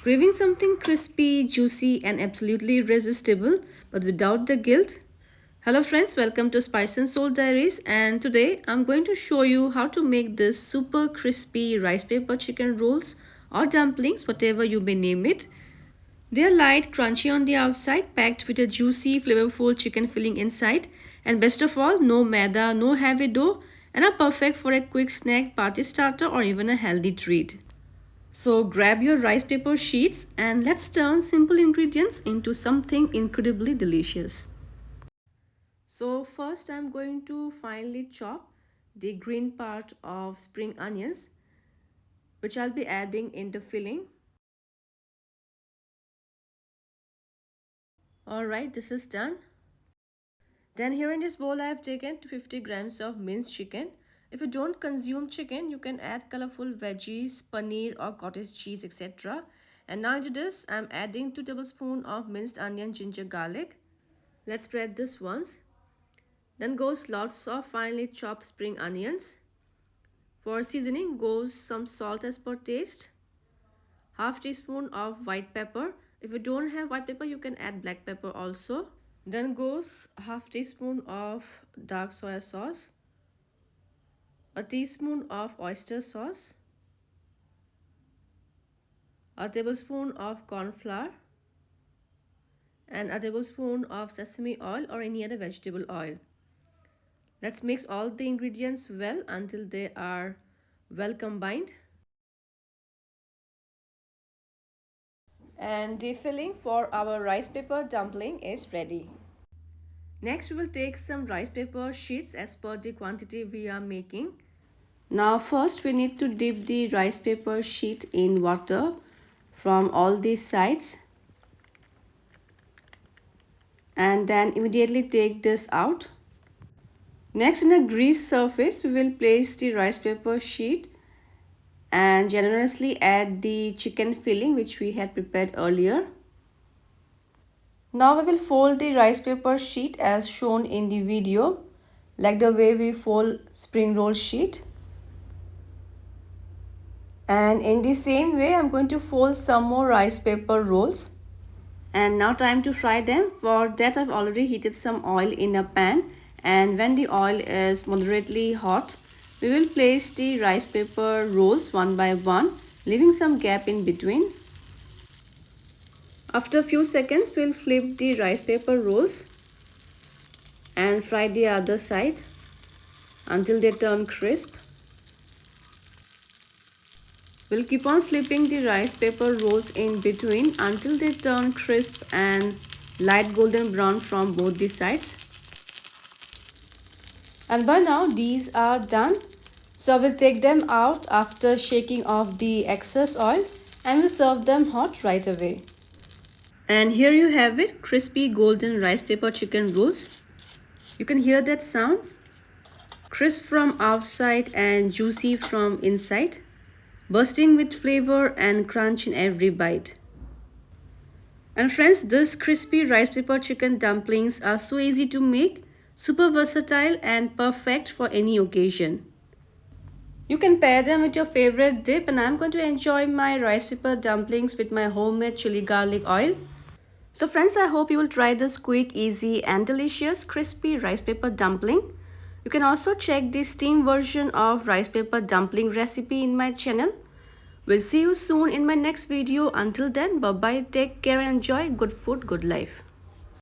Craving something crispy, juicy, and absolutely irresistible, but without the guilt? Hello friends, welcome to Spice and Soul Diaries, and today I'm going to show you how to make this super crispy rice paper chicken rolls or dumplings, whatever you may name it. They're light, crunchy on the outside, packed with a juicy, flavorful chicken filling inside, and best of all, no maida, no heavy dough, and are perfect for a quick snack, party starter, or even a healthy treat. So grab your rice paper sheets and let's turn simple ingredients into something incredibly delicious. So first I'm going to finely chop the green part of spring onions, which I'll be adding in the filling. Alright, this is done. Then here in this bowl I have taken 250 grams of minced chicken. If you don't consume chicken, you can add colorful veggies, paneer or cottage cheese, etc. And now into this, I'm adding 2 tablespoons of minced onion, ginger, garlic. Let's spread this once. Then goes lots of finely chopped spring onions. For seasoning goes some salt as per taste. Half teaspoon of white pepper. If you don't have white pepper, you can add black pepper also. Then goes half teaspoon of dark soy sauce, a teaspoon of oyster sauce, a tablespoon of corn flour, and a tablespoon of sesame oil or any other vegetable oil. Let's mix all the ingredients well until they are well combined. And the filling for our rice paper dumpling is ready. Next, we will take some rice paper sheets as per the quantity we are making. Now first we need to dip the rice paper sheet in water from all these sides. And then immediately take this out. Next, in a greased surface, we will place the rice paper sheet and generously add the chicken filling which we had prepared earlier. Now we will fold the rice paper sheet as shown in the video, like the way we fold spring roll sheet. And in the same way, I'm going to fold some more rice paper rolls. And now time to fry them. For that, I've already heated some oil in a pan, and when the oil is moderately hot, we will place the rice paper rolls one by one, leaving some gap in between. After a few seconds, we'll flip the rice paper rolls and fry the other side until they turn crisp. We'll keep on flipping the rice paper rolls in between until they turn crisp and light golden brown from both the sides. And by now these are done. So we'll take them out after shaking off the excess oil and we'll serve them hot right away. And here you have it, crispy golden rice paper chicken rolls. You can hear that sound. Crisp from outside and juicy from inside, bursting with flavor and crunch in every bite. And friends, this crispy rice paper chicken dumplings are so easy to make, super versatile and perfect for any occasion. You can pair them with your favorite dip, and I'm going to enjoy my rice paper dumplings with my homemade chili garlic oil. So friends, I hope you will try this quick, easy and delicious crispy rice paper dumpling. You can also check the steam version of rice paper dumpling recipe in my channel. We'll see you soon in my next video. Until then, bye bye, take care and enjoy good food, good life.